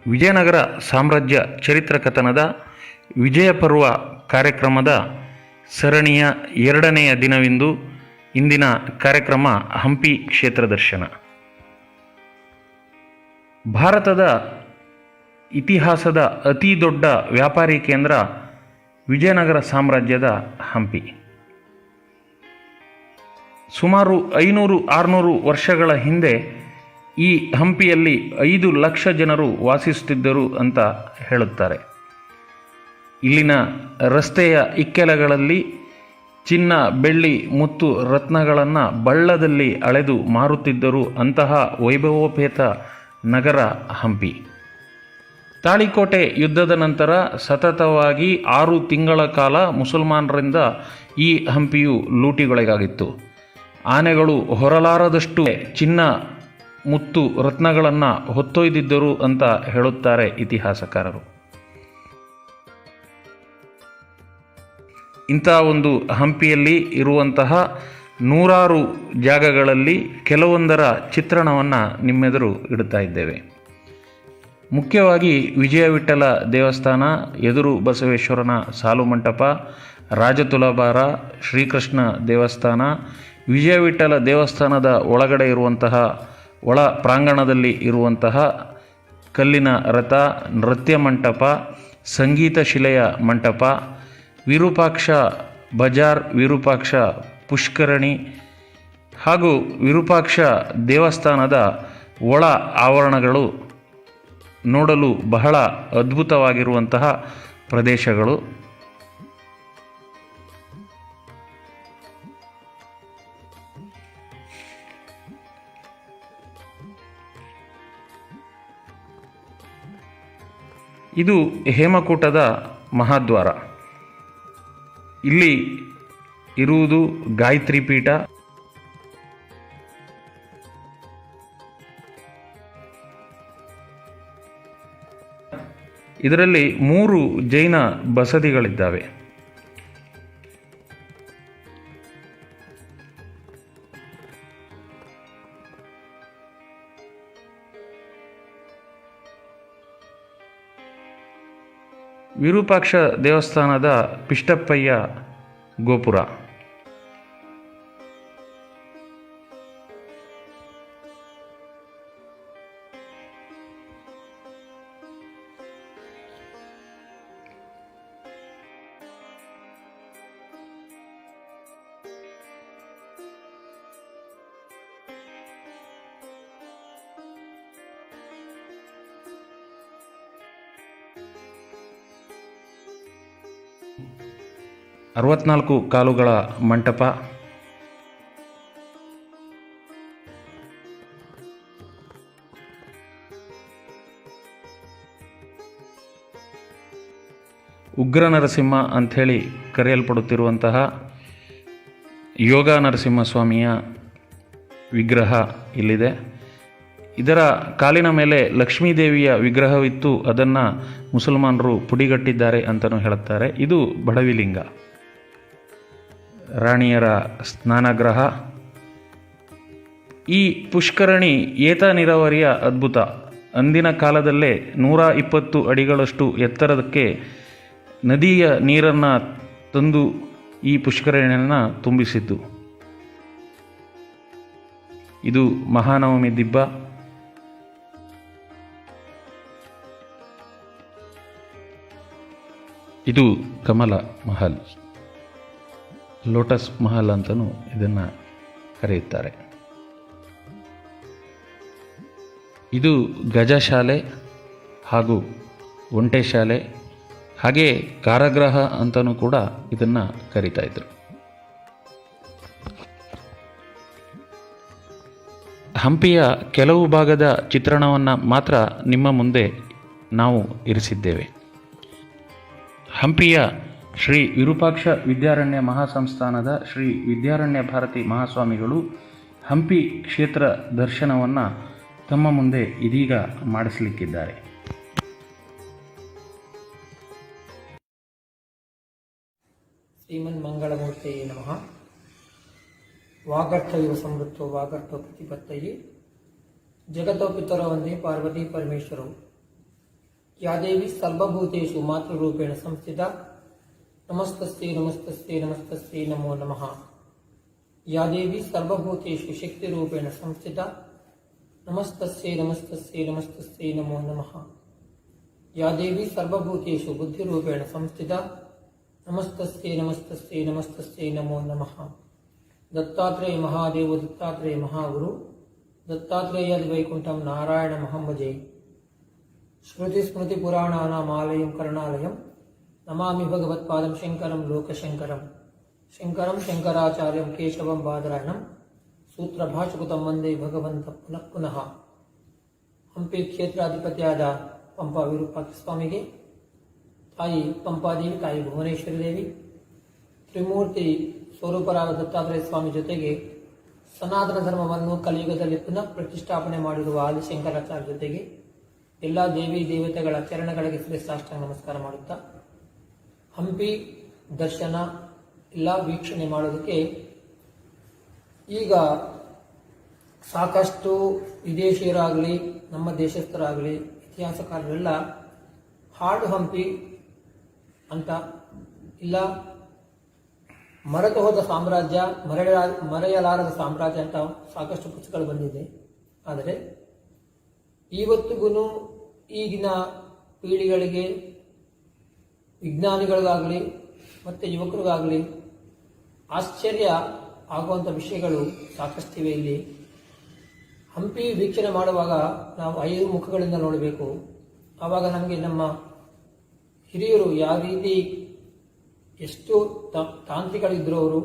ವಿಜಯನಗರ ಸಾಮ್ರಾಜ್ಯ ಚರಿತ್ರ ಕಥನದ ವಿಜಯ ಪರ್ವ ಕಾರ್ಯಕ್ರಮದ ಸರಣಿಯ 2ನೆಯ ದಿನವಿಂದು ಇಂದಿನ ಕಾರ್ಯಕ್ರಮ ಹಂಪಿ ಕ್ಷೇತ್ರ ದರ್ಶನ. ಭಾರತದ ಇತಿಹಾಸದ ಅತಿ ದೊಡ್ಡ ವ್ಯಾಪಾರಿ ಕೇಂದ್ರ ವಿಜಯನಗರ ಸಾಮ್ರಾಜ್ಯದ ಹಂಪಿ. ಸುಮಾರು 500-600 ವರ್ಷಗಳ ಹಿಂದೆ ಈ ಹಂಪಿಯಲ್ಲಿ 5 ಲಕ್ಷ ಜನರು ವಾಸಿಸುತ್ತಿದ್ದರು ಅಂತ ಹೇಳುತ್ತಾರೆ. ಇಲ್ಲಿನ ರಸ್ತೆಯ ಇಕ್ಕೆಲಗಳಲ್ಲಿ ಚಿನ್ನ, ಬೆಳ್ಳಿ, ಮುತ್ತು, ರತ್ನಗಳನ್ನು ಬಳ್ಳದಲ್ಲಿ ಅಳೆದು ಮಾರುತ್ತಿದ್ದರು. ಅಂತಹ ವೈಭವೋಪೇತ ನಗರ ಹಂಪಿ. ತಾಳಿಕೋಟೆ ಯುದ್ಧದ ನಂತರ ಸತತವಾಗಿ 6 ತಿಂಗಳ ಕಾಲ ಮುಸಲ್ಮಾನರಿಂದ ಈ ಹಂಪಿಯು ಲೂಟಿಗೊಳಗಾಗಿತ್ತು. ಆನೆಗಳು ಹೊರಲಾರದಷ್ಟು ಚಿನ್ನ, ಮುತ್ತು, ರತ್ನಗಳನ್ನು ಹೊತ್ತೊಯ್ದಿದ್ದರು ಅಂತ ಹೇಳುತ್ತಾರೆ ಇತಿಹಾಸಕಾರರು. ಇಂಥ ಒಂದು ಹಂಪಿಯಲ್ಲಿ ಇರುವಂತಹ 100 ಜಾಗಗಳಲ್ಲಿ ಕೆಲವೊಂದರ ಚಿತ್ರಣವನ್ನು ನಿಮ್ಮೆದುರು ಇಡುತ್ತಾ ಇದ್ದೇವೆ. ಮುಖ್ಯವಾಗಿ ವಿಜಯ ವಿಠಲ ದೇವಸ್ಥಾನ, ಎದುರು ಬಸವೇಶ್ವರನ ಸಾಲು ಮಂಟಪ, ರಾಜತುಲಾಭಾರ, ಶ್ರೀಕೃಷ್ಣ ದೇವಸ್ಥಾನ, ವಿಜಯ ವಿಠಲ ದೇವಸ್ಥಾನದ ಒಳಗಡೆ ಇರುವಂತಹ ಒಳ ಪ್ರಾಂಗಣದಲ್ಲಿ ಇರುವಂತಹ ಕಲ್ಲಿನ ರಥ, ನೃತ್ಯ ಮಂಟಪ, ಸಂಗೀತ ಶಿಲೆಯ ಮಂಟಪ, ವಿರೂಪಾಕ್ಷ ಬಜಾರ್, ವಿರೂಪಾಕ್ಷ ಪುಷ್ಕರಣಿ ಹಾಗೂ ವಿರೂಪಾಕ್ಷ ದೇವಸ್ಥಾನದ ಒಳ ಆವರಣಗಳು ನೋಡಲು ಬಹಳ ಅದ್ಭುತವಾಗಿರುವಂತಹ ಪ್ರದೇಶಗಳು. ಇದು ಹೇಮಕೂಟದ ಮಹಾದ್ವಾರ. ಇಲ್ಲಿ ಇರುವುದು ಗಾಯತ್ರಿ ಪೀಠ. ಇದರಲ್ಲಿ 3 ಜೈನ ಬಸದಿಗಳಿದ್ದಾವೆ. ವಿರೂಪಾಕ್ಷ ದೇವಸ್ಥಾನದ ಪಿಷ್ಟಪ್ಪಯ್ಯ ಗೋಪುರ. ಅರವತ್ನಾಲ್ಕು ಕಾಲುಗಳ ಮಂಟಪ. ಉಗ್ರ ನರಸಿಂಹ ಅಂಥೇಳಿ ಕರೆಯಲ್ಪಡುತ್ತಿರುವಂತಹ ಯೋಗ ನರಸಿಂಹಸ್ವಾಮಿಯ ವಿಗ್ರಹ ಇಲ್ಲಿದೆ. ಇದರ ಕಾಲಿನ ಮೇಲೆ ಲಕ್ಷ್ಮೀದೇವಿಯ ವಿಗ್ರಹವಿತ್ತು. ಅದನ್ನು ಮುಸಲ್ಮಾನರು ಪುಡಿಗಟ್ಟಿದ್ದಾರೆ ಅಂತಲೂ ಹೇಳುತ್ತಾರೆ. ಇದು ಬಡವಿಲಿಂಗ. ರಾಣಿಯರ ಸ್ನಾನಗೃಹ. ಈ ಪುಷ್ಕರಣಿ ಏತ ನೀರಾವರಿಯ ಅದ್ಭುತ. ಅಂದಿನ ಕಾಲದಲ್ಲೇ 120 ಅಡಿಗಳಷ್ಟು ಎತ್ತರಕ್ಕೆ ನದಿಯ ನೀರನ್ನು ತಂದು ಈ ಪುಷ್ಕರಣಿಯನ್ನು ತುಂಬಿಸಿದ್ದು. ಇದು ಮಹಾನವಮಿ ದಿಬ್ಬ. ಇದು ಕಮಲ ಮಹಲ್, ಲೋಟಸ್ ಮಹಲ್ ಅಂತಲೂ ಇದನ್ನು ಕರೆಯುತ್ತಾರೆ. ಇದು ಗಜಶಾಲೆ ಹಾಗೂ ಒಂಟೆ ಶಾಲೆ, ಹಾಗೆ ಕಾರಾಗೃಹ ಅಂತಲೂ ಕೂಡ ಇದನ್ನು ಕರೀತಾ ಇದ್ರು. ಹಂಪಿಯ ಕೆಲವು ಭಾಗದ ಚಿತ್ರಣವನ್ನು ಮಾತ್ರ ನಿಮ್ಮ ಮುಂದೆ ನಾವು ಇರಿಸಿದ್ದೇವೆ. ಹಂಪಿಯ ಶ್ರೀ ವಿರೂಪಾಕ್ಷ ವಿದ್ಯಾರಣ್ಯ ಮಹಾಸಂಸ್ಥಾನದ ಶ್ರೀ ವಿದ್ಯಾರಣ್ಯ ಭಾರತಿ ಮಹಾಸ್ವಾಮಿಗಳು ಹಂಪಿ ಕ್ಷೇತ್ರ ದರ್ಶನವನ್ನು ತಮ್ಮ ಮುಂದೆ ಇದೀಗ ಮಾಡಿಸಲಿಕ್ಕಿದ್ದಾರೆ. ಶ್ರೀಮನ್ಮಂಗಳಮೂರ್ತಿ ನಮಃ. ವಾಗರ್ಥಯುವ ಸಮೃದ್ಧೋ ವಾಗರ್ಥ ಪ್ರತಿಪತ್ತಯೇ ಜಗತೋ ಪಿತರೋ ವಂದೇ ಪಾರ್ವತಿ ಪರಮೇಶ್ವರವು. या देवी सर्वभूतेषु मातृरूपेण संस्थिता नमस्तस्यै नमस्तस्यै नमस्तस्यै नमो नमः। या देवी सर्वभूतेषु शक्तिरूपेण संस्थिता नमस्तस्यै नमस्तस्यै नमस्तस्यै नमो नमः। या देवी सर्वभूतेषु बुद्धिरूपेण संस्थिता नमस्तस्यै नमस्तस्यै नमस्तस्यै नमो नमः। दत्तात्रेय महादेव दत्तात्रेय महागुरु दत्तात्रेयादि वैकुंठं नारायणमहं भजे। श्रुति स्मृति पुराणानामालयं करुणालयं नमामि भगवत्पादं शंकरं लोकशंकरं। शंकरं शंकराचार्यं केशवं बादरायणं सूत्रभाष्यकृतं वंदे भगवन्तं पुनः पुनः। ಹಂಪಿ ಕ್ಷೇತ್ರಾಧಿಪತಿಯಾದ ಪಂಪಾ ವಿರೂಪಾಕ್ಷ ಸ್ವಾಮಿಗೆ, ತಾಯಿ ಪಂಪಾದೇವಿ, ತಾಯಿ ಭುವನೇಶ್ವರಿ ದೇವಿ, ತ್ರಿಮೂರ್ತಿ ಸ್ವರೂಪರಾದ ದತ್ತಾತ್ರೇಯ ಸ್ವಾಮಿ ಜೊತೆಗೆ ಸನಾತನ ಧರ್ಮವನ್ನು ಕಲಿಯುಗದಲ್ಲಿ ಪುನಃ ಪ್ರತಿಷ್ಠಾಪನೆ ಮಾಡಿರುವ ಆದಿಶಂಕರಾಚಾರ್ಯ ಜೊತೆಗೆ ಎಲ್ಲ ದೇವಿ ದೇವತೆಗಳ ಚರಣಗಳಿಗೆ ಶ್ರೇಷ್ಠಾಷ್ಟಾಂಗ ನಮಸ್ಕಾರ ಮಾಡುತ್ತಾ, ಹಂಪಿ ದರ್ಶನ ಎಲ್ಲ ವೀಕ್ಷಣೆ ಮಾಡೋದಕ್ಕೆ ಈಗ ಸಾಕಷ್ಟು ವಿದೇಶಿಯರಾಗಲಿ ನಮ್ಮ ದೇಶಸ್ಥರಾಗಲಿ ಇತಿಹಾಸಕಾರರೆಲ್ಲ ಹಾಡು ಹಂಪಿ ಅಂತ, ಇಲ್ಲ ಮರೆತು ಹೋದ ಸಾಮ್ರಾಜ್ಯ, ಮರೆಯಲಾರದ ಸಾಮ್ರಾಜ್ಯ ಅಂತ ಸಾಕಷ್ಟು ಪುಸ್ತಕಗಳು ಬಂದಿದೆ. ಆದರೆ ಇವತ್ತಿಗೂ ಈಗಿನ ಪೀಳಿಗೆಗಳಿಗೆ, ವಿಜ್ಞಾನಿಗಳಿಗಾಗಲಿ ಮತ್ತು ಯುವಕರಿಗಾಗಲಿ ಆಶ್ಚರ್ಯ ಆಗುವಂಥ ವಿಷಯಗಳು ಸಾಕಷ್ಟಿವೆ. ಇಲ್ಲಿ ಹಂಪಿ ವೀಕ್ಷಣೆ ಮಾಡುವಾಗ ನಾವು 5 ಮುಖಗಳಿಂದ ನೋಡಬೇಕು. ಆವಾಗ ನಮಗೆ ನಮ್ಮ ಹಿರಿಯರು ಯಾವ ರೀತಿ, ಎಷ್ಟು ತಾಂತ್ರಿಕರಿದ್ರು, ಅವರು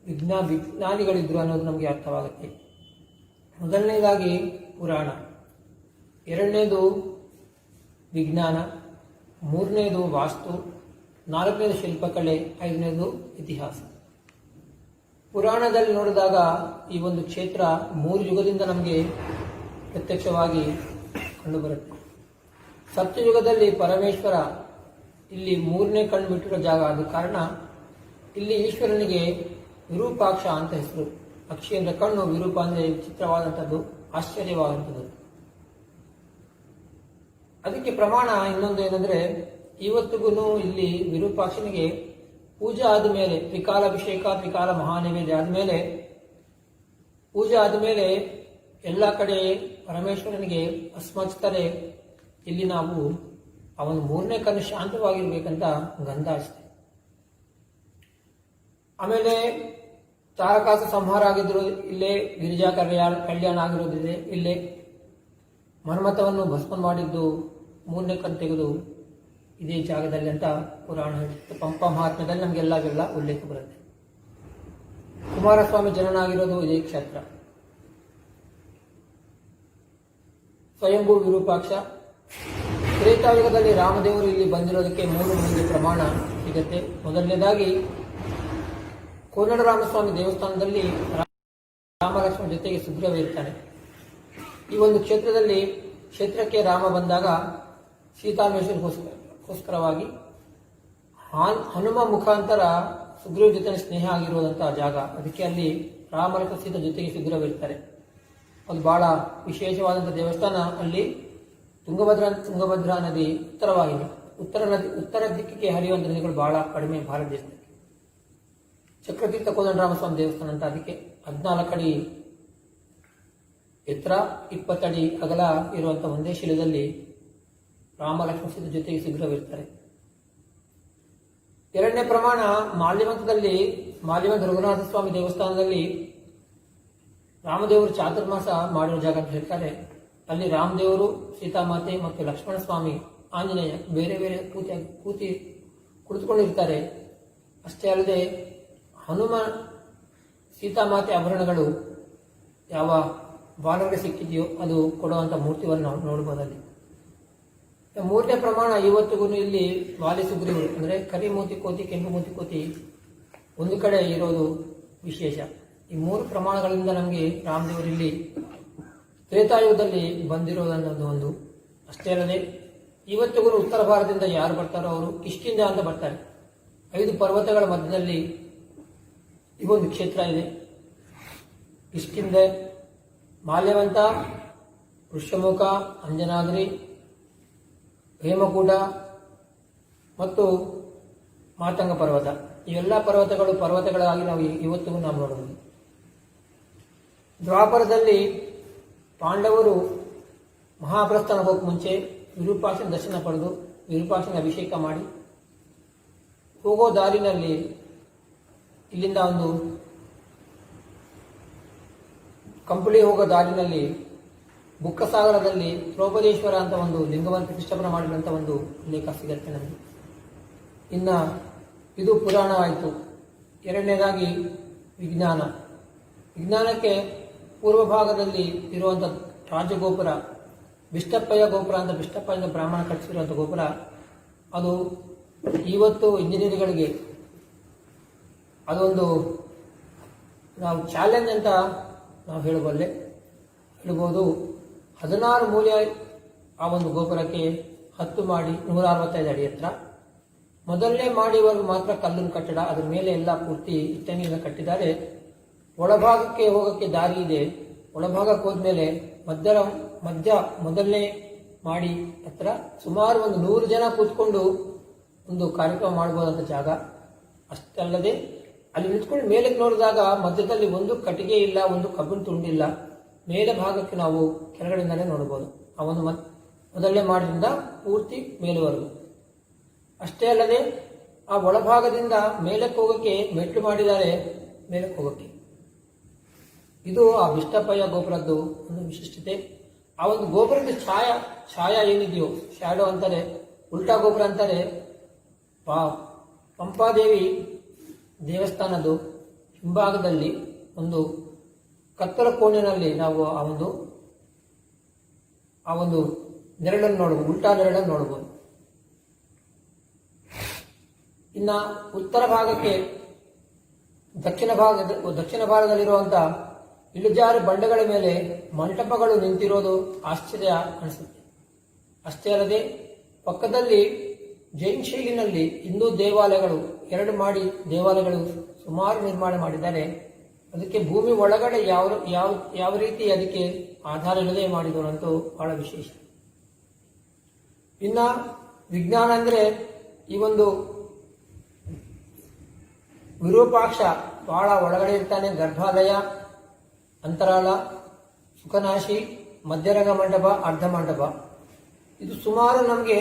ವಿಜ್ಞಾನಿಗಳಿದ್ರು ಅನ್ನೋದು ನಮಗೆ ಅರ್ಥವಾಗುತ್ತೆ. ಮೊದಲನೇದಾಗಿ ಪುರಾಣ, ಎರಡನೇದು ವಿಜ್ಞಾನ, ಮೂರನೇದು ವಾಸ್ತು, ನಾಲ್ಕನೇದು ಶಿಲ್ಪಕಲೆ, ಐದನೇದು ಇತಿಹಾಸ. ಪುರಾಣದಲ್ಲಿ ನೋಡಿದಾಗ ಈ ಒಂದು ಕ್ಷೇತ್ರ 3 ಯುಗದಿಂದ ನಮಗೆ ಪ್ರತ್ಯಕ್ಷವಾಗಿ ಕಂಡುಬರುತ್ತೆ. ಸತ್ಯಯುಗದಲ್ಲಿ ಪರಮೇಶ್ವರ ಇಲ್ಲಿ 3ನೇ ಕಣ್ಣು ಬಿಟ್ಟಿರೋ ಜಾಗ. ಆದ ಕಾರಣ ಇಲ್ಲಿ ಈಶ್ವರನಿಗೆ ವಿರೂಪಾಕ್ಷ ಅಂತ ಹೆಸರು. ಅಕ್ಷಿ ಅಂದ್ರೆ ಕಣ್ಣು, ವಿರೂಪ ಅಂದ್ರೆ ವಿಚಿತ್ರವಾದಂಥದ್ದು, ಆಶ್ಚರ್ಯವಾದಂಥದ್ದು. ಅದಕ್ಕೆ ಪ್ರಮಾಣ ಇನ್ನೊಂದು ಏನಂದ್ರೆ, ಇವತ್ತಿಗೂ ಇಲ್ಲಿ ವಿರೂಪಾಕ್ಷನಿಗೆ ಪೂಜೆ ಆದಮೇಲೆ, ತ್ರಿಕಾಲಾಭಿಷೇಕ, ತ್ರಿಕಾಲ ಮಹಾನೈವೇದ್ಯ ಆದಮೇಲೆ, ಪೂಜೆ ಆದಮೇಲೆ ಎಲ್ಲ ಕಡೆ ಪರಮೇಶ್ವರನಿಗೆ ಅಸ್ಮಚ್ತಾರೆ. ಇಲ್ಲಿ ನಾವು ಅವನ 3ನೇ ಕಣ್ಣು ಶಾಂತವಾಗಿರ್ಬೇಕಂತ ಗಂಧ ಹಚ್ತೇವೆ. ಆಮೇಲೆ ತಾರಕಾಸ ಸಂಹಾರ ಆಗಿದ್ರು ಇಲ್ಲೇ, ಗಿರಿಜಾ ಕಲ್ಯಾಣ ಆಗಿರೋದಿದೆ ಇಲ್ಲೇ, ಮನ್ಮಥವನ್ನು ಭಸ್ಮ ಮಾಡಿದ್ದು 3ನೇ ಕಣ್ಣು ತೆಗೆದು ಇದೇ ಜಾಗದಲ್ಲಿ ಅಂತ ಪುರಾಣ ಹೇಳುತ್ತೆ. ಪಂಪ ಮಹಾತ್ಮ್ಯದಲ್ಲಿ ನಮಗೆಲ್ಲ ಉಲ್ಲೇಖ ಬರುತ್ತೆ. ಕುಮಾರಸ್ವಾಮಿ ಜನನ ಆಗಿರೋದು ಇದೇ ಕ್ಷೇತ್ರ. ಸ್ವಯಂಭೂ ವಿರೂಪಾಕ್ಷ. ತ್ರೇತಾಯುಗದಲ್ಲಿ ರಾಮದೇವರು ಇಲ್ಲಿ ಬಂದಿರೋದಕ್ಕೆ 3 ಪ್ರಮಾಣ ಸಿಗುತ್ತೆ. ಮೊದಲನೇದಾಗಿ ಕೋನಡ ರಾಮಸ್ವಾಮಿ ದೇವಸ್ಥಾನದಲ್ಲಿ ರಾಮಲಕ್ಷ್ಮಣ ಜೊತೆಗೆ ಸುಗ್ರೀವ ಇರ್ತಾನೆ. ಈ ಒಂದು ಕ್ಷೇತ್ರಕ್ಕೆ ರಾಮ ಬಂದಾಗ ಸೀತಾನ್ವೇಷಣೆಗೋಸ್ಕರವಾಗಿ ಹನುಮ ಮುಖಾಂತರ ಸುಗ್ರೀವ ಜೊತೆ ಸ್ನೇಹ ಆಗಿರುವಂತಹ ಜಾಗ. ಅದಕ್ಕೆ ಅಲ್ಲಿ ರಾಮಲಕ್ಷ್ಮಣ ಸೀತಾ ಜೊತೆಗೆ ಸುಗ್ರೀವ ಇರ್ತಾರೆ. ಅದು ಬಹಳ ವಿಶೇಷವಾದಂತಹ ದೇವಸ್ಥಾನ. ಅಲ್ಲಿ ತುಂಗಭದ್ರಾ ನದಿ ಉತ್ತರವಾಗಿದೆ. ಉತ್ತರ ದಿಕ್ಕಿಗೆ ಹರಿಯುವಂತ ನದಿಗಳು ಬಹಳ ಕಡಿಮೆ ಭಾರತ ದೇಶದಲ್ಲಿ. ಚಕ್ರತೀರ್ಥ ಕೋದಂಡರಾಮಸ್ವಾಮಿ ದೇವಸ್ಥಾನ ಅಂತ, ಅದಕ್ಕೆ 14 ಅಡಿ ಎತ್ತರ, 20 ಅಡಿ ಅಗಲ ಇರುವಂತಹ ಒಂದೇ ಶಿಲೆಯಲ್ಲಿ ರಾಮಲಕ್ಷ್ಮಣ ಸೀತೆ ಜೊತೆಗೆ ಸುಗ್ರೀವ ಇರ್ತಾರೆ. ಎರಡನೇ ಪ್ರಮಾಣ ಮಾಲ್ಯವಂತದಲ್ಲಿ, ಮಾಲ್ಯವಂತ ರಘುನಾಥ ಸ್ವಾಮಿ ದೇವಸ್ಥಾನದಲ್ಲಿ ರಾಮದೇವರು ಚಾತುರ್ಮಾಸ ಮಾಡಿರೋ ಜಾಗ ಅಂತ ಹೇಳ್ತಾರೆ. ಅಲ್ಲಿ ರಾಮದೇವರು, ಸೀತಾಮಾತೆ ಮತ್ತು ಲಕ್ಷ್ಮಣ ಸ್ವಾಮಿ, ಆಂಜನೇಯ ಬೇರೆ ಬೇರೆ ಕುಳಿತುಕೊಂಡಿರ್ತಾರೆ. ಅಷ್ಟೇ ಅಲ್ಲದೆ ಹನುಮ ಸೀತಾಮಾತೆ ಆಭರಣಗಳು ಯಾವ ಬಾಲರಿಗೆ ಸಿಕ್ಕಿದೆಯೋ ಅದು ಕೊಡುವಂತ ಮೂರ್ತಿಯನ್ನು ನಾವು ನೋಡಬಹುದಲ್ಲಿ. 3ನೇ ಪ್ರಮಾಣ ಇವತ್ತಿಗೂ ಇಲ್ಲಿ ವಾಲಿ ಸುಗ್ರೀವರು ಅಂದ್ರೆ ಕರಿ ಮೂತಿ ಕೋತಿ, ಕೆಂಪು ಮೂತಿ ಕೋತಿ ಒಂದು ಕಡೆ ಇರೋದು ವಿಶೇಷ. ಈ 3 ಪ್ರಮಾಣಗಳಿಂದ ನಮಗೆ ರಾಮದೇವರು ಇಲ್ಲಿ ತ್ರೇತಾಯುಗದಲ್ಲಿ ಬಂದಿರೋದನ್ನೋದು ಒಂದು. ಅಷ್ಟೇ ಅಲ್ಲದೆ ಇವತ್ತಿಗೂ ಉತ್ತರ ಭಾರತದಿಂದ ಯಾರು ಬರ್ತಾರೋ ಅವರು ಕಿಷ್ಕಿಂಧ ಅಂತ ಬರ್ತಾರೆ. 5 ಪರ್ವತಗಳ ಮಧ್ಯದಲ್ಲಿ ಈ ಒಂದು ಕ್ಷೇತ್ರ ಇದೆ. ಕಿಷ್ಕಿಂಧ, ಮಾಲ್ಯವಂತ, ಋಷ್ಯಮುಖ, ಅಂಜನಾದ್ರಿ, ಹೇಮಕೂಟ ಮತ್ತು ಮಾತಂಗ ಪರ್ವತ, ಇವೆಲ್ಲ ಪರ್ವತಗಳಾಗಿ ನಾವು ಇವತ್ತಿಗೂ ನಾವು ನೋಡಬಹುದು. ದ್ವಾಪರದಲ್ಲಿ ಪಾಂಡವರು ಮಹಾಪ್ರಸ್ಥಾನ ಹೋಗಕ್ಕೆ ಮುಂಚೆ ವಿರೂಪಾಕ್ಷನ ದರ್ಶನ ಪಡೆದು ವಿರೂಪಾಕ್ಷನ ಅಭಿಷೇಕ ಮಾಡಿ ಹೋಗೋ ದಾರಿನಲ್ಲಿ ಇಲ್ಲಿಂದ ಒಂದು ಕಂಪಳಿ ಹೋಗೋ ದಾರಿನಲ್ಲಿ ಬುಕ್ಕಸಾಗರದಲ್ಲಿ ದ್ರೌಪದೇಶ್ವರ ಅಂತ ಒಂದು ಲಿಂಗವನ್ನು ಪ್ರತಿಷ್ಠಾಪನೆ ಮಾಡಿದಂಥ ಒಂದು ಉಲ್ಲೇಖ ಸಿಗುತ್ತೆ ನಮಗೆ. ಇನ್ನು ಇದು ಪುರಾಣವಾಯಿತು. ಎರಡನೇದಾಗಿ ವಿಜ್ಞಾನಕ್ಕೆ ಪೂರ್ವ ಭಾಗದಲ್ಲಿ ಇರುವಂಥ ರಾಜಗೋಪುರ ಬಿಷ್ಟಪ್ಪಯ್ಯ ಗೋಪುರ ಅಂತ, ಬಿಷ್ಟಪ್ಪಯ್ಯ ಬ್ರಾಹ್ಮಣ ಕಟ್ಟಿಸಿರುವಂಥ ಗೋಪುರ, ಅದು ಇವತ್ತು ಇಂಜಿನಿಯರ್ಗಳಿಗೆ ಅದೊಂದು ನಾವು ಚಾಲೆಂಜ್ ಅಂತ ನಾವು ಹೇಳ್ಬೋದು. 16 ಮೂಲೆ ಆ ಒಂದು ಗೋಪುರಕ್ಕೆ 10 ಮಾಡಿ 165 ಅಡಿ ಎತ್ತರ. ಮೊದಲನೇ ಮಾಡಿವರೆಗೂ ಮಾತ್ರ ಕಲ್ಲಿನ ಕಟ್ಟಡ, ಅದರ ಮೇಲೆ ಎಲ್ಲ ಪೂರ್ತಿ ಇಟ್ಟಂಗಿನ ಕಟ್ಟಿದ್ದಾರೆ. ಒಳಭಾಗಕ್ಕೆ ಹೋಗೋಕ್ಕೆ ದಾರಿ ಇದೆ. ಒಳಭಾಗಕ್ಕೆ ಹೋದ್ಮೇಲೆ ಮಧ್ಯ ಮೊದಲನೇ ಮಾಡಿ ಹತ್ರ ಸುಮಾರು ಒಂದು 100 ಜನ ಕೂತ್ಕೊಂಡು ಒಂದು ಕಾರ್ಯಕ್ರಮ ಮಾಡಬಹುದಂತ ಜಾಗ. ಅಷ್ಟಲ್ಲದೆ ಅಲ್ಲಿ ನಿಂತ್ಕೊಂಡು ಮೇಲಕ್ಕೆ ನೋಡಿದಾಗ ಮಧ್ಯದಲ್ಲಿ ಒಂದು ಕಟ್ಟಿಗೆ ಇಲ್ಲ, ಒಂದು ಕಬ್ಬಿಣ ತುಂಡಿಲ್ಲ. ಮೇಲೆ ಭಾಗಕ್ಕೆ ನಾವು ಕೆಳಗಡೆಯಿಂದಲೇ ನೋಡಬಹುದು. ಆ ಒಂದು ಮೊದಲನೇ ಮಾಡಿದಿಂದ ಪೂರ್ತಿ ಮೇಲುವರೆಗೂ. ಅಷ್ಟೇ ಅಲ್ಲದೆ ಆ ಒಳಭಾಗದಿಂದ ಮೇಲಕ್ಕೆ ಹೋಗೋಕ್ಕೆ ಮೆಟ್ಲು ಮಾಡಿದ್ದಾರೆ. ಮೇಲಕ್ಕೆ ಹೋಗೋಕ್ಕೆ ಇದು ಆ ಬಿಷ್ಟಪ್ಪಯ್ಯ ಗೋಪುರದ್ದು ಒಂದು ವಿಶಿಷ್ಟತೆ. ಆ ಒಂದು ಗೋಪುರದ ಛಾಯಾ ಏನಿದೆಯೋ, ಶ್ಯಾಡೋ ಅಂತಾರೆ, ಉಲ್ಟಾ ಗೋಪುರ ಅಂತಾರೆ. ಪಂಪಾದೇವಿ ದೇವಸ್ಥಾನದ ಹಿಂಭಾಗದಲ್ಲಿ ಒಂದು ಕತ್ತಲ ಕೋಣೆಯಲ್ಲಿ ನಾವು ಆ ಒಂದು ನೆರಳನ್ನು ನೋಡಬಹುದು, ಉಲ್ಟಾ ನೆರಳನ್ನು ನೋಡಬಹುದು. ಇನ್ನ ಉತ್ತರ ಭಾಗಕ್ಕೆ ದಕ್ಷಿಣ ಭಾಗದಲ್ಲಿರುವಂತಹ ಇಳಿಜಾರು ಬಂಡೆಗಳ ಮೇಲೆ ಮಂಟಪಗಳು ನಿಂತಿರೋದು ಆಶ್ಚರ್ಯ ಅನಿಸುತ್ತೆ. ಅಷ್ಟೇ ಅಲ್ಲದೆ ಪಕ್ಕದಲ್ಲಿ ಜೈನ್ ಶೈಲಿನಲ್ಲಿ ಹಿಂದೂ ದೇವಾಲಯಗಳು 2 ಮಾಡಿ ದೇವಾಲಯಗಳು ಸುಮಾರು ನಿರ್ಮಾಣ ಮಾಡಿದ್ದಾರೆ. ಅದಕ್ಕೆ ಭೂಮಿ ಒಳಗಡೆ ಯಾವ ರೀತಿ ಅದಕ್ಕೆ ಆಧಾರ ಇಲ್ಲದೆ ಮಾಡಿದವರು ಅಂತೂ ಬಹಳ ವಿಶೇಷ. ಇನ್ನ ವಿಜ್ಞಾನ ಅಂದ್ರೆ ಈ ಒಂದು ವಿರೂಪಾಕ್ಷ ಬಹಳ ಒಳಗಡೆ ಇರ್ತಾನೆ. ಗರ್ಭಾಲಯ, ಅಂತರಾಳ, ಸುಖನಾಶಿ, ಮಧ್ಯರಂಗ ಮಂಟಪ, ಅರ್ಧ ಮಂಟಪ, ಇದು ಸುಮಾರು ನಮಗೆ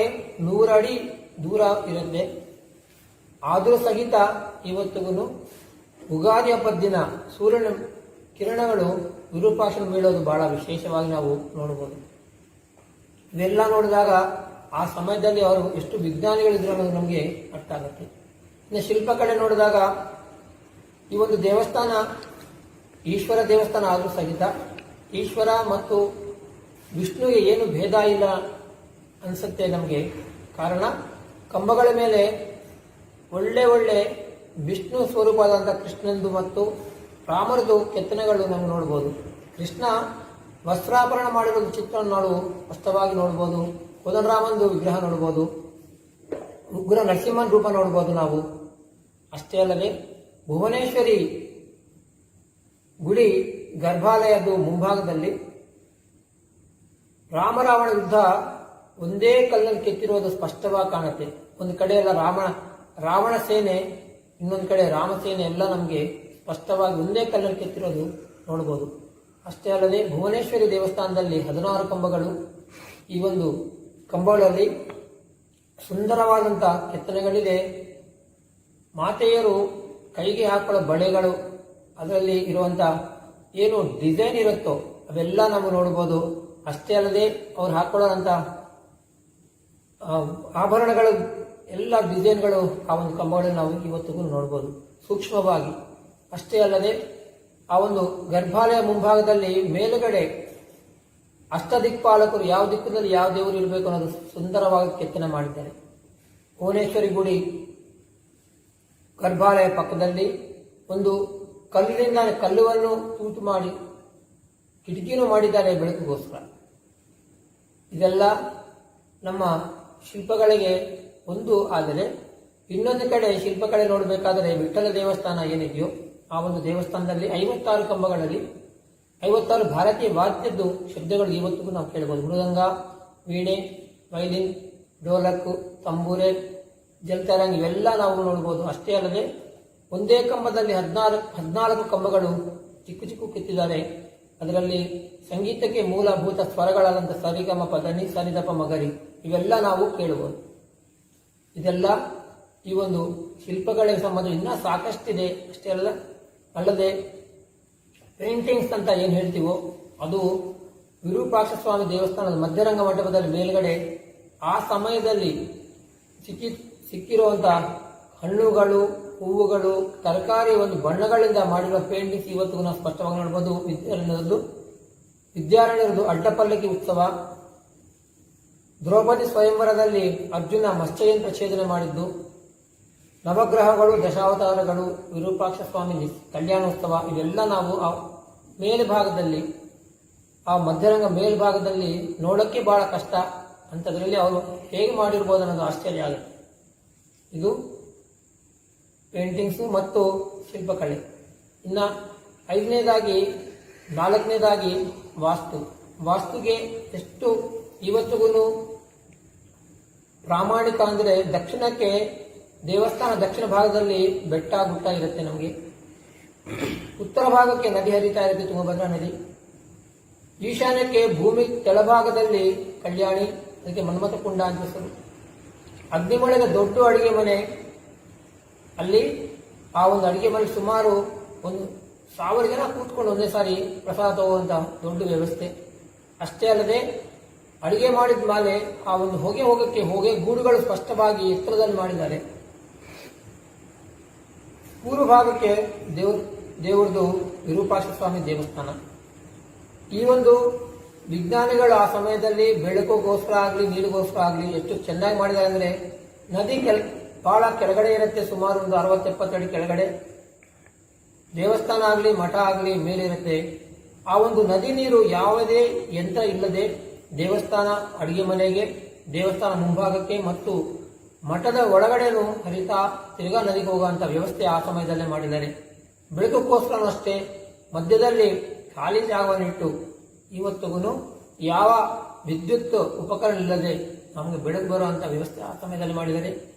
100 ಅಡಿ ದೂರ ಇರುತ್ತೆ. ಆದರೂ ಸಹಿತ ಇವತ್ತಿಗೂ ಉಗಾದಿ ಹಬ್ಬದ ದಿನ ಸೂರ್ಯನ ಕಿರಣಗಳು ವಿರೂಪಾಕ್ಷನ ಬೀಳೋದು ಬಹಳ ವಿಶೇಷವಾಗಿ ನಾವು ನೋಡಬಹುದು. ಇವೆಲ್ಲ ನೋಡಿದಾಗ ಆ ಸಮಯದಲ್ಲಿ ಅವರು ಎಷ್ಟು ವಿಜ್ಞಾನಿಗಳಿದ್ರು ಅನ್ನೋದು ನಮಗೆ ಅರ್ಥ ಆಗುತ್ತೆ. ಇನ್ನು ಶಿಲ್ಪ ಕಡೆ ನೋಡಿದಾಗ ಈ ಒಂದು ದೇವಸ್ಥಾನ ಈಶ್ವರ ದೇವಸ್ಥಾನ ಆದರೂ ಸಹಿತ ಈಶ್ವರ ಮತ್ತು ವಿಷ್ಣುವಿಗೆ ಏನು ಭೇದ ಇಲ್ಲ ಅನಿಸುತ್ತೆ ನಮಗೆ. ಕಾರಣ ಕಂಬಗಳ ಮೇಲೆ ಒಳ್ಳೆ ವಿಷ್ಣು ಸ್ವರೂಪವಾದಂಥ ಕೃಷ್ಣಂದು ಮತ್ತು ರಾಮರದು ಕೆತ್ತನೆಗಳು ನಾವು ನೋಡ್ಬೋದು. ಕೃಷ್ಣ ವಸ್ತ್ರಾಭರಣ ಮಾಡಿರೋದು ಚಿತ್ರ ನಾವು ಸ್ಪಷ್ಟವಾಗಿ ನೋಡ್ಬೋದು. ಕೋದಂಡರಾಮಂದು ವಿಗ್ರಹ ನೋಡ್ಬೋದು. ಉಗ್ರ ನರಸಿಂಹನ ರೂಪ ನೋಡ್ಬೋದು ನಾವು. ಅಷ್ಟೇ ಅಲ್ಲದೆ ಭುವನೇಶ್ವರಿ ಗುಡಿ ಗರ್ಭಾಲಯದ ಮುಂಭಾಗದಲ್ಲಿ ರಾಮರಾವಣ ಯುದ್ಧ ಒಂದೇ ಕಲ್ಲಲ್ಲಿ ಕೆತ್ತಿರೋದು ಸ್ಪಷ್ಟವಾಗಿ ಕಾಣುತ್ತೆ. ಒಂದು ಕಡೆ ಎಲ್ಲ ರಾವಣ ಸೇನೆ, ಇನ್ನೊಂದು ಕಡೆ ರಾಮಸೇನೆ ಎಲ್ಲ ನಮಗೆ ಸ್ಪಷ್ಟವಾಗಿ ಒಂದೇ ಕಲ್ಲಲ್ಲಿ ಕೆತ್ತಿರೋದು ನೋಡಬಹುದು. ಅಷ್ಟೇ ಅಲ್ಲದೆ ಭುವನೇಶ್ವರಿ ದೇವಸ್ಥಾನದಲ್ಲಿ 16 ಕಂಬಗಳು. ಈ ಒಂದು ಕಂಬಗಳಲ್ಲಿ ಸುಂದರವಾದಂಥ ಕೆತ್ತನೆಗಳಿದೆ. ಮಾತೆಯರು ಕೈಗೆ ಹಾಕೊಳ್ಳೋ ಬಳೆಗಳು, ಅದರಲ್ಲಿ ಇರುವಂಥ ಏನು ಡಿಸೈನ್ ಇರುತ್ತೋ ಅವೆಲ್ಲ ನಾವು ನೋಡ್ಬೋದು. ಅಷ್ಟೇ ಅಲ್ಲದೆ ಅವ್ರು ಹಾಕೊಳ್ಳೋಂಥ ಆಭರಣಗಳು ಎಲ್ಲ ಡಿಸೈನ್ಗಳು ಆ ಒಂದು ಕಂಬಗಳಲ್ಲಿ ನಾವು ಇವತ್ತಿಗೂ ನೋಡ್ಬೋದು ಸೂಕ್ಷ್ಮವಾಗಿ. ಅಷ್ಟೇ ಅಲ್ಲದೆ ಆ ಒಂದು ಗರ್ಭಾಲಯ ಮುಂಭಾಗದಲ್ಲಿ ಮೇಲುಗಡೆ ಅಷ್ಟದಿಕ್ಪಾಲಕರು ಯಾವ ದಿಕ್ಕದಲ್ಲಿ ಯಾವ ದೇವರು ಇರಬೇಕು ಅನ್ನೋದು ಸುಂದರವಾಗಿ ಕೆತ್ತನೆ ಮಾಡಿದ್ದಾರೆ. ಭುವನೇಶ್ವರಿ ಗುಡಿ ಗರ್ಭಾಲಯ ಪಕ್ಕದಲ್ಲಿ ಒಂದು ಕಲ್ಲುವನ್ನು ತೂತು ಮಾಡಿ ಕಿಟಕಿನೂ ಮಾಡಿದ್ದಾರೆ ಬೆಳಕಿಗೋಸ್ಕರ. ಇದೆಲ್ಲ ನಮ್ಮ ಶಿಲ್ಪಗಳಿಗೆ ಒಂದು. ಆದರೆ ಇನ್ನೊಂದು ಕಡೆ ಶಿಲ್ಪಕಲೆ ನೋಡಬೇಕಾದರೆ ವಿಠ್ಠಲ ದೇವಸ್ಥಾನ ಏನಿದೆಯೋ ಆ ಒಂದು ದೇವಸ್ಥಾನದಲ್ಲಿ 56 ಕಂಬಗಳಲ್ಲಿ 56 ಭಾರತೀಯ ವಾದ್ಯದ್ದು ಶಬ್ದಗಳು ಇವತ್ತಿಗೂ ನಾವು ಕೇಳಬಹುದು. ಮೃದಂಗ, ವೀಣೆ, ವೈಲಿನ್, ಡೋಲಕ್ಕು, ತಂಬೂರೆ, ಜಲ್ತರಂಗ್ ಇವೆಲ್ಲ ನಾವು ನೋಡ್ಬೋದು. ಅಷ್ಟೇ ಅಲ್ಲದೆ ಒಂದೇ ಕಂಬದಲ್ಲಿ 14 ಕಂಬಗಳು ಚಿಕ್ಕ ಚಿಕ್ಕ ಕೆತ್ತಿದ್ದಾರೆ. ಅದರಲ್ಲಿ ಸಂಗೀತಕ್ಕೆ ಮೂಲಭೂತ ಸ್ವರಗಳಾದಂಥ ಸರಿಗಮ ಪದನಿ, ಸರಿದಪ ಮಗರಿ ಇವೆಲ್ಲ ನಾವು ಕೇಳಬಹುದು. ಇದೆಲ್ಲ ಈ ಒಂದು ಶಿಲ್ಪಗಳಿಗೆ ಸಂಬಂಧ ಇನ್ನೂ ಸಾಕಷ್ಟಿದೆ. ಅಷ್ಟೇ ಅಲ್ಲದೆ ಪೇಂಟಿಂಗ್ಸ್ ಅಂತ ಏನು ಹೇಳ್ತೀವೋ ಅದು ವಿರೂಪಾಕ್ಷ ಸ್ವಾಮಿ ದೇವಸ್ಥಾನದ ಮಧ್ಯರಂಗ ಮಂಟಪದಲ್ಲಿ ಮೇಲ್ಗಡೆ ಆ ಸಮಯದಲ್ಲಿ ಸಿಕ್ಕಿರುವಂತಹ ಹಣ್ಣುಗಳು, ಹೂವುಗಳು, ತರಕಾರಿ ಒಂದು ಬಣ್ಣಗಳಿಂದ ಮಾಡಿರುವ ಪೇಂಟಿಂಗ್ಸ್ ಇವತ್ತಿಗೂ ನಾವು ಸ್ಪಷ್ಟವಾಗಿ ನೋಡಬಹುದು. ವಿದ್ಯಾರಣ್ಯರದು ಅಡ್ಡಪಲ್ಲಕ್ಕಿ ಉತ್ಸವ, ದ್ರೌಪದಿ ಸ್ವಯಂವರದಲ್ಲಿ ಅರ್ಜುನ ಮತ್ಸ್ಯಯಂತ್ರ ಛೇದನೆ ಮಾಡಿದ್ದು, ನವಗ್ರಹಗಳು, ದಶಾವತಾರಗಳು, ವಿರೂಪಾಕ್ಷ ಸ್ವಾಮಿ ಕಲ್ಯಾಣೋತ್ಸವ ಇವೆಲ್ಲ ನಾವು ಆ ಮೇಲ್ಭಾಗದಲ್ಲಿ, ಆ ಮಧ್ಯರಂಗ ಮೇಲ್ಭಾಗದಲ್ಲಿ ನೋಡಕ್ಕೆ ಬಹಳ ಕಷ್ಟ. ಅಂಥದ್ರಲ್ಲಿ ಅವರು ಹೇಗೆ ಮಾಡಿರ್ಬೋದು ಅನ್ನೋದು ಆಶ್ಚರ್ಯ ಆಗುತ್ತೆ. ಇದು ಪೇಂಟಿಂಗ್ಸು ಮತ್ತು ಶಿಲ್ಪಕಲೆ. ಇನ್ನು 4ನೇದಾಗಿ ವಾಸ್ತುಗೆ ಎಷ್ಟು ಇವತ್ತಿಗೂ ಪ್ರಾಮಾಣಿಕ ಅಂದರೆ ದಕ್ಷಿಣಕ್ಕೆ ದೇವಸ್ಥಾನ ದಕ್ಷಿಣ ಭಾಗದಲ್ಲಿ ಬೆಟ್ಟ ಗುಟ್ಟ ಇರುತ್ತೆ ನಮಗೆ. ಉತ್ತರ ಭಾಗಕ್ಕೆ ನದಿ ಹರಿತಾ ಇರುತ್ತೆ, ತುಂಗಭದ್ರಾ ನದಿ. ಈಶಾನ್ಯಕ್ಕೆ ಭೂಮಿ ಕೆಳಭಾಗದಲ್ಲಿ ಕಲ್ಯಾಣಿ, ಅದಕ್ಕೆ ಮನ್ಮಥ ಕುಂಡ ಅಂತ ಹೆಸರು. ಅಗ್ನಿಮಳೆದ ದೊಡ್ಡ ಅಡಿಗೆ ಮನೆ, ಅಲ್ಲಿ ಆ ಒಂದು ಅಡಿಗೆ ಮನೆ ಸುಮಾರು 1,000 ಜನ ಕೂತ್ಕೊಂಡು ಒಂದೇ ಸಾರಿ ಪ್ರಸಾದ ತಗೋಂತ ದೊಡ್ಡ ವ್ಯವಸ್ಥೆ. ಅಷ್ಟೇ ಅಲ್ಲದೆ ಅಡಿಗೆ ಮಾಡಿದ ಮೇಲೆ ಆ ಒಂದು ಹೊಗೆ ಗೂಡುಗಳು ಸ್ಪಷ್ಟವಾಗಿ ಎತ್ತರದಲ್ಲಿ ಮಾಡಿದ್ದಾರೆ. ಪೂರ್ವ ಭಾಗಕ್ಕೆ ದೇವರದು ವಿರೂಪಾಕ್ಷ ಸ್ವಾಮಿ ದೇವಸ್ಥಾನ. ಈ ಒಂದು ವಿಜ್ಞಾನಿಗಳು ಆ ಸಮಯದಲ್ಲಿ ಬೆಳಕುಗೋಸ್ಕರ ಆಗಲಿ ನೀರಿಗೋಸ್ಕರ ಆಗಲಿ ಎಷ್ಟು ಚೆನ್ನಾಗಿ ಮಾಡಿದ್ದಾರೆ ಅಂದರೆ, ನದಿ ಬಹಳ ಕೆಳಗಡೆ ಇರುತ್ತೆ, ಸುಮಾರು ಒಂದು 60-70 ಅಡಿ ಕೆಳಗಡೆ. ದೇವಸ್ಥಾನ ಆಗಲಿ ಮಠ ಆಗಲಿ ಮೇಲಿರುತ್ತೆ. ಆ ಒಂದು ನದಿ ನೀರು ಯಾವುದೇ ಯಂತ್ರ ಇಲ್ಲದೆ ದೇವಸ್ಥಾನ ಅಡಿಗೆ ಮನೆಗೆ, ದೇವಸ್ಥಾನ ಮುಂಭಾಗಕ್ಕೆ ಮತ್ತು ಮಠದ ಒಳಗಡೆನೂ ಹರಿತಾ ತಿರ್ಗಾ ನದಿಗೆ ಹೋಗುವಂತ ವ್ಯವಸ್ಥೆ ಆ ಸಮಯದಲ್ಲೇ ಮಾಡಿದ್ದಾರೆ. ಬೆಳಕಕ್ಕೋಸ್ಕರ ಅಷ್ಟೇ ಮಧ್ಯದಲ್ಲಿ ಖಾಲಿ ಜಾಗವನ್ನಿಟ್ಟು ಇವತ್ತಿಗೂ ಯಾವ ವಿದ್ಯುತ್ ಉಪಕರಣ ಇಲ್ಲದೆ ನಮಗೆ ಬೆಳಕು ಬರುವಂತ ವ್ಯವಸ್ಥೆ ಆ ಸಮಯದಲ್ಲಿ ಮಾಡಿದ್ದಾರೆ.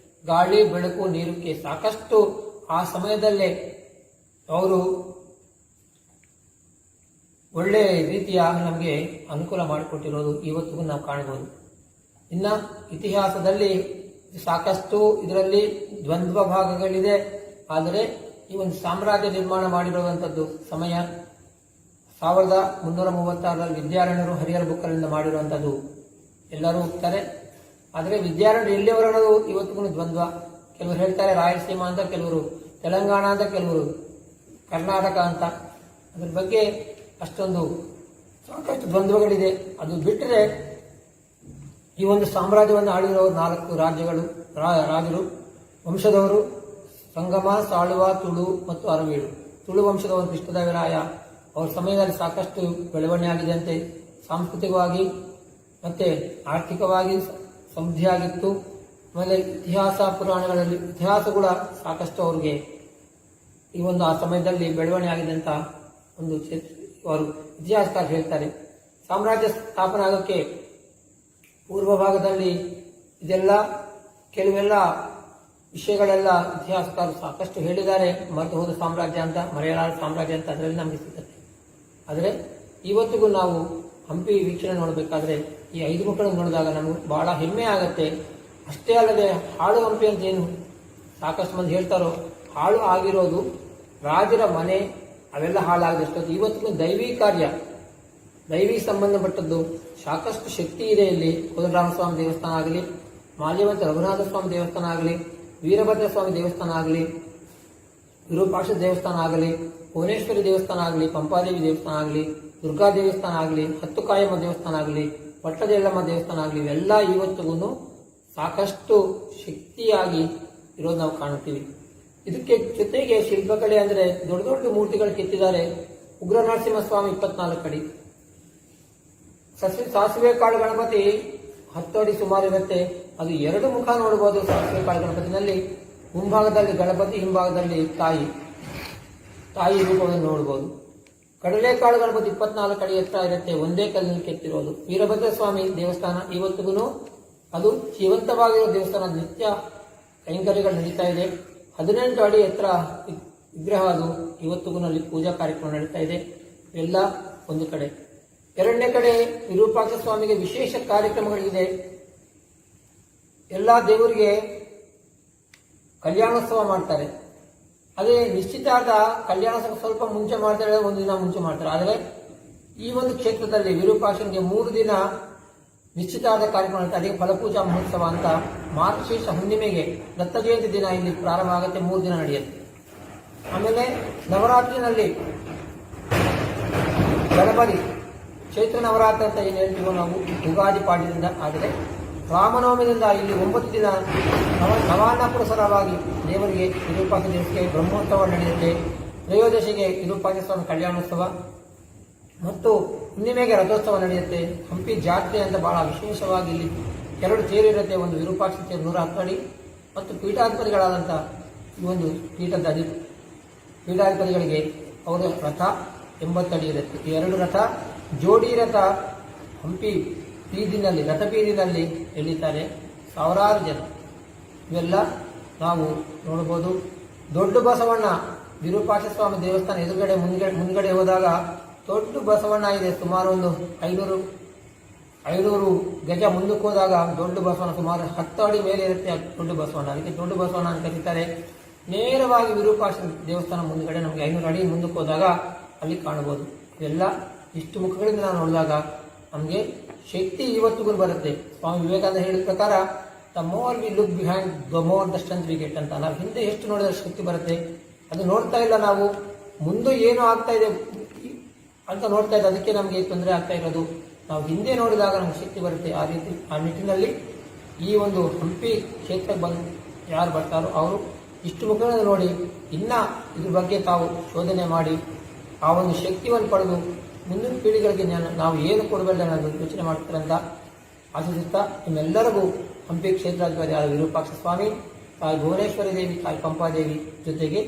ಗಾಳಿ, ಬೆಳಕು, ನೀರಕ್ಕೆ ಸಾಕಷ್ಟು ಆ ಸಮಯದಲ್ಲೇ ಅವರು ಒಳ್ಳೆ ರೀತಿಯ ನಮಗೆ ಅನುಕೂಲ ಮಾಡಿಕೊಟ್ಟಿರೋದು ಇವತ್ತಿಗೂ ನಾವು ಕಾಣಬಹುದು. ಇನ್ನ ಇತಿಹಾಸದಲ್ಲಿ ಸಾಕಷ್ಟು ಇದರಲ್ಲಿ ದ್ವಂದ್ವ ಭಾಗಗಳಿದೆ. ಆದರೆ ಈ ಒಂದು ಸಾಮ್ರಾಜ್ಯ ನಿರ್ಮಾಣ ಮಾಡಿರುವಂತದ್ದು ಸಮಯ 1336ರಲ್ಲಿ ವಿದ್ಯಾರಣ್ಯರು ಹರಿಹರ ಬುಕ್ಕರಿಂದ ಮಾಡಿರುವಂತದ್ದು ಎಲ್ಲರೂ ಹೋಗ್ತಾರೆ. ಆದರೆ ವಿದ್ಯಾರಣ್ಯರು ಎಲ್ಲಿಯವರನ್ನೋದು ಇವತ್ತಿಗೂ ದ್ವಂದ್ವ. ಕೆಲವರು ಹೇಳ್ತಾರೆ ರಾಯಲಸೀಮಾ ಅಂತ, ಕೆಲವರು ತೆಲಂಗಾಣ ಅಂತ, ಕೆಲವರು ಕರ್ನಾಟಕ ಅಂತ. ಅದ್ರ ಬಗ್ಗೆ ಅಷ್ಟೊಂದು ಸಾಕಷ್ಟು ದ್ವಂದ್ವಗಳಿದೆ. ಅದು ಬಿಟ್ಟರೆ ಈ ಒಂದು ಸಾಮ್ರಾಜ್ಯವನ್ನು ಆಳಿರೋ 4 ರಾಜರು ವಂಶದವರು ಸಂಗಮ, ಸಾಳುವ, ತುಳು ಮತ್ತು ಅರವೀಡು. ತುಳು ವಂಶದವರು ಕೃಷ್ಣದೇವರಾಯ ಅವರ ಸಮಯದಲ್ಲಿ ಸಾಕಷ್ಟು ಬೆಳವಣಿಗೆ ಆಗಿದೆ ಅಂತೆ. ಸಾಂಸ್ಕೃತಿಕವಾಗಿ ಮತ್ತೆ ಆರ್ಥಿಕವಾಗಿ ಸಮೃದ್ಧಿಯಾಗಿತ್ತು. ಆಮೇಲೆ ಇತಿಹಾಸ ಪುರಾಣಗಳಲ್ಲಿ ಇತಿಹಾಸ ಕೂಡ ಸಾಕಷ್ಟು ಅವ್ರಿಗೆ ಈ ಒಂದು ಆ ಸಮಯದಲ್ಲಿ ಬೆಳವಣಿಗೆ ಆಗಿದೆ ಅಂತ ಒಂದು ಅವರು ಇತಿಹಾಸಕಾರ ಹೇಳ್ತಾರೆ. ಸಾಮ್ರಾಜ್ಯ ಸ್ಥಾಪನೆ ಆಗೋಕ್ಕೆ ಪೂರ್ವ ಭಾಗದಲ್ಲಿ ಇದೆಲ್ಲ ಕೆಲವೆಲ್ಲ ವಿಷಯಗಳೆಲ್ಲ ಇತಿಹಾಸಕಾರರು ಸಾಕಷ್ಟು ಹೇಳಿದ್ದಾರೆ. ಮರೆತು ಹೋದ ಸಾಮ್ರಾಜ್ಯ ಅಂತ, ಮರೆಯಲಾದ ಸಾಮ್ರಾಜ್ಯ ಅಂತ ಅದರಲ್ಲಿ ನಮಗೆ ಸಿಗುತ್ತೆ. ಆದರೆ ಇವತ್ತಿಗೂ ನಾವು ಹಂಪಿ ವೀಕ್ಷಣೆ ನೋಡಬೇಕಾದ್ರೆ ಈ 5 ಮುಖಗಳನ್ನು ನೋಡಿದಾಗ ನಮಗೆ ಬಹಳ ಹೆಮ್ಮೆ ಆಗುತ್ತೆ. ಅಷ್ಟೇ ಅಲ್ಲದೆ ಹಾಳು ಹಂಪಿ ಅಂತ ಏನು ಸಾಕಷ್ಟು ಮಂದಿ ಹೇಳ್ತಾರೋ, ಹಾಳು ಆಗಿರೋದು ರಾಜರ ಮನೆ ಅವೆಲ್ಲ ಹಾಳಾಗದಷ್ಟೊತ್ತು ಇವತ್ತಿಗೂ ದೈವಿ ಕಾರ್ಯ, ದೈವಿ ಸಂಬಂಧಪಟ್ಟದ್ದು ಸಾಕಷ್ಟು ಶಕ್ತಿ ಇದೆ. ಇಲ್ಲಿ ಕೋದಂಡರಾಮಸ್ವಾಮಿ ದೇವಸ್ಥಾನ ಆಗಲಿ, ಮಾಲ್ಯವಂತ ರಘುನಾಥ ಸ್ವಾಮಿ ದೇವಸ್ಥಾನ ಆಗಲಿ, ವೀರಭದ್ರ ಸ್ವಾಮಿ ದೇವಸ್ಥಾನ ಆಗಲಿ, ವಿರೂಪಾಕ್ಷ ದೇವಸ್ಥಾನ ಆಗಲಿ, ಭುವನೇಶ್ವರಿ ದೇವಸ್ಥಾನ ಆಗಲಿ, ಪಂಪಾದೇವಿ ದೇವಸ್ಥಾನ ಆಗಲಿ, ದುರ್ಗಾ ದೇವಸ್ಥಾನ ಆಗಲಿ, ಹತ್ತುಕಾಯಮ್ಮ ದೇವಸ್ಥಾನ ಆಗಲಿ, ಪಟ್ಟದೆಳ್ಳಮ್ಮ ದೇವಸ್ಥಾನ ಆಗಲಿ, ಇವೆಲ್ಲ ಇವತ್ತಿಗೂ ಸಾಕಷ್ಟು ಶಕ್ತಿಯಾಗಿ ಇರೋದು ನಾವು ಕಾಣುತ್ತೀವಿ. ಇದಕ್ಕೆ ಜೊತೆಗೆ ಶಿಲ್ಪಕಲೆ ಅಂದರೆ ದೊಡ್ಡ ದೊಡ್ಡ ಮೂರ್ತಿಗಳು ಕೆತ್ತಿದ್ದಾರೆ. ಉಗ್ರ ನರಸಿಂಹಸ್ವಾಮಿ 24 ಅಡಿ, ಸಾಸಿವೆ ಕಾಳು ಗಣಪತಿ 10 ಅಡಿ ಸುಮಾರು ಇರುತ್ತೆ. ಅದು 2 ಮುಖ ನೋಡಬಹುದು. ಸಾಸಿವೆ ಕಾಳು ಗಣಪತಿನಲ್ಲಿ ಮುಂಭಾಗದಲ್ಲಿ ಗಣಪತಿ, ಹಿಂಭಾಗದಲ್ಲಿ ತಾಯಿ ರೂಪವನ್ನು ನೋಡಬಹುದು. ಕಡಲೆಕಾಳು ಗಣಪತಿ 24 ಅಡಿ ಎತ್ತರ ಇರುತ್ತೆ, ಒಂದೇ ಕಲ್ಲಿನಲ್ಲಿ ಕೆತ್ತಿರೋದು. ವೀರಭದ್ರ ಸ್ವಾಮಿ ದೇವಸ್ಥಾನ ಇವತ್ತಿಗೂ ಅದು ಜೀವಂತವಾಗಿರುವ ದೇವಸ್ಥಾನ. ನಿತ್ಯ ಕೈಂಕರ್ಯಗಳು ನಡೀತಾ ಇದೆ. 18 ಅಡಿ ಎತ್ತರ ವಿಗ್ರಹ ಅದು. ಇವತ್ತಿಗೂ ನಲ್ಲಿ ಪೂಜಾ ಕಾರ್ಯಕ್ರಮ ನಡೀತಾ ಇದೆ. ಎಲ್ಲ ಒಂದು ಕಡೆ. ಎರಡನೇ ಕಡೆ ವಿರೂಪಾಕ್ಷ ಸ್ವಾಮಿಗೆ ವಿಶೇಷ ಕಾರ್ಯಕ್ರಮಗಳಿದೆ. ಎಲ್ಲಾ ದೇವರಿಗೆ ಕಲ್ಯಾಣೋತ್ಸವ ಮಾಡ್ತಾರೆ. ಅದೇ ನಿಶ್ಚಿತಾರ್ಥ ಕಲ್ಯಾಣೋತ್ಸವ ಸ್ವಲ್ಪ ಮುಂಚೆ ಮಾಡ್ತಾರೆ, ಒಂದು ದಿನ ಮುಂಚೆ ಮಾಡ್ತಾರೆ. ಆದರೆ ಈ ಒಂದು ಕ್ಷೇತ್ರದಲ್ಲಿ ವಿರೂಪಾಕ್ಷನಿಗೆ 3 ದಿನ ನಿಶ್ಚಿತಾರ್ಥ ಕಾರ್ಯಕ್ರಮ ನಡೆಯುತ್ತೆ. ಅದಕ್ಕೆ ಫಲಪೂಜಾ ಮಹೋತ್ಸವ ಅಂತ. ಮಾರ್ಗಶೀರ್ಷ ಹುಣ್ಣಿಮೆಗೆ ದತ್ತ ಜಯಂತಿ ದಿನ ಇಲ್ಲಿ ಪ್ರಾರಂಭ ಆಗುತ್ತೆ, 3 ದಿನ ನಡೆಯುತ್ತೆ. ಆಮೇಲೆ ನವರಾತ್ರಿನಲ್ಲಿ ಗಣಪತಿ ಚೈತ್ರ ನವರಾತ್ರಿ ಅಂತ ಏನು ಹೇಳ್ತೀವೋ ನಾವು, ಯುಗಾದಿ ಪಾಠದಿಂದ ಆಗಿದೆ. ರಾಮನವಮಿಯಿಂದ ಇಲ್ಲಿ 9 ದಿನ ನವಾನ್ನ ಪುರಸರವಾಗಿ ದೇವರಿಗೆ ವಿರೂಪಾಕ್ಷ ದೇವಸ್ಥಾನಕ್ಕೆ ಬ್ರಹ್ಮೋತ್ಸವ ನಡೆಯುತ್ತೆ. ತ್ರಯೋದಶಿಗೆ ವಿರೂಪಾಕ್ಷ ಸ್ವಾಮಿ ಕಲ್ಯಾಣೋತ್ಸವ ಮತ್ತು ಹುಣ್ಣಿಮೆಗೆ ರಥೋತ್ಸವ ನಡೆಯುತ್ತೆ. ಹಂಪಿ ಜಾತ್ರೆ ಅಂತ ಬಹಳ ವಿಶೇಷವಾಗಿ ಇಲ್ಲಿ 2 ತೇರಿರುತ್ತೆ. ಒಂದು ವಿರೂಪಾಕ್ಷ ತೇರು 110 ಅಡಿ ಮತ್ತು ಪೀಠಾಧಿಪತಿಗಳಾದಂಥ ಈ ಒಂದು ಪೀಠಾಧಿಪತಿಗಳಿಗೆ ಅವರ ರಥ 80 ಅಡಿ ಇರುತ್ತೆ. ಈ 2 ರಥ ಜೋಡಿ ರಥ ಹಂಪಿ ಬೀದಿನಲ್ಲಿ, ರಥ ಬೀದಿನಲ್ಲಿ ಎಳಿತಾರೆ. ಸಾವಿರಾರು ಜನ ಇವೆಲ್ಲ ನಾವು ನೋಡಬಹುದು. ದೊಡ್ಡ ಬಸವಣ್ಣ ವಿರೂಪಾಕ್ಷ ಸ್ವಾಮಿ ದೇವಸ್ಥಾನ ಎದುರುಗಡೆ ಮುಂದ್ಗಡೆ ಹೋದಾಗ ದೊಡ್ಡ ಬಸವಣ್ಣ ಇದೆ. ಸುಮಾರು ಒಂದು 500 ಗಜ ಮುಂದಕ್ಕೆ ಹೋದಾಗ ದೊಡ್ಡ ಬಸವಣ್ಣ ಸುಮಾರು 10 ಅಡಿ ಮೇಲೆ ಇರುತ್ತೆ. ದೊಡ್ಡ ಬಸವಣ್ಣ, ಅದಕ್ಕೆ ದೊಡ್ಡ ಬಸವಣ್ಣ ಅಂತ ಕರೀತಾರೆ. ನೇರವಾಗಿ ವಿರೂಪಾಕ್ಷ ದೇವಸ್ಥಾನ ಮುಂದ್ಗಡೆ ನಮಗೆ 500 ಅಡಿ ಮುಂದಕ್ಕೆ ಹೋದಾಗ ಅಲ್ಲಿ ಕಾಣಬಹುದು. ಇವೆಲ್ಲ ಇಷ್ಟು ಮುಖಗಳಿಂದ ನಾವು ನೋಡಿದಾಗ ನಮಗೆ ಶಕ್ತಿ ಇವತ್ತಿಗೂ ಬರುತ್ತೆ. ಸ್ವಾಮಿ ವಿವೇಕಾನಂದ ಹೇಳಿದ ಪ್ರಕಾರ the more we look behind the more the strength we get ಅಂತ. ನಾವು ಹಿಂದೆ ಎಷ್ಟು ನೋಡಿದ್ರೆ ಶಕ್ತಿ ಬರುತ್ತೆ. ಅದು ನೋಡ್ತಾ ಇಲ್ಲ ನಾವು, ಮುಂದೆ ಏನು ಆಗ್ತಾ ಇದೆ ಅಂತ ನೋಡ್ತಾ ಇದ್ದ. ಅದಕ್ಕೆ ನಮಗೆ ತೊಂದರೆ ಆಗ್ತಾ ಇರೋದು. ನಾವು ಹಿಂದೆ ನೋಡಿದಾಗ ನಮ್ಗೆ ಶಕ್ತಿ ಬರುತ್ತೆ. ಆ ನಿಟ್ಟಿನಲ್ಲಿ ಈ ಒಂದು ಹಂಪಿ ಕ್ಷೇತ್ರಕ್ಕೆ ಬಂದು ಯಾರು ಬರ್ತಾರೋ ಅವರು ಇಷ್ಟು ಮುಖಗಳನ್ನು ನೋಡಿ ಇನ್ನ ಇದ್ರ ಬಗ್ಗೆ ತಾವು ಶೋಧನೆ ಮಾಡಿ ಆ ಒಂದು ಶಕ್ತಿಯನ್ನು ಪಡೆದು ಮುಂದಿನ ಪೀಳಿಗೆಗಳಿಗೆ ನಾವು ಏನು ಕೊಡಬೇಡ ಅನ್ನೋದು ಯೋಚನೆ ಮಾಡ್ತಾರೆ ಅಂತ ಆಶಿಸುತ್ತಾ, ನಿಮ್ಮೆಲ್ಲರಿಗೂ ಹಂಪಿ ಕ್ಷೇತ್ರಾಧಿಪತಿ ಆದ ವಿರೂಪಾಕ್ಷ ಸ್ವಾಮಿ, ತಾಯಿ ಭುವನೇಶ್ವರಿ ದೇವಿ, ತಾಯಿ ಪಂಪಾದೇವಿ ಜೊತೆಗೆ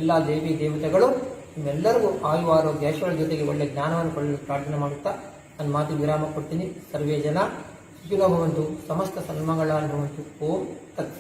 ಎಲ್ಲ ದೇವಿ ದೇವತೆಗಳು ನಿಮ್ಮೆಲ್ಲರಿಗೂ ಆಯು ಆರೋಗ್ಯ ಐಶ್ವರ್ಯ ಜೊತೆಗೆ ಒಳ್ಳೆ ಜ್ಞಾನವನ್ನು ಕೊಡಲು ಪ್ರಾರ್ಥನೆ ಮಾಡುತ್ತಾ ನನ್ನ ಮಾತಿಗೆ ವಿರಾಮ ಕೊಡ್ತೀನಿ. ಸರ್ವೇ ಜನ ಸುಖಿನೋ ಭವಂತು, ಸಮಸ್ತ ಸನ್ಮಂಗಳಾನ್ ಭವಂತು. ಓಂ ತತ್.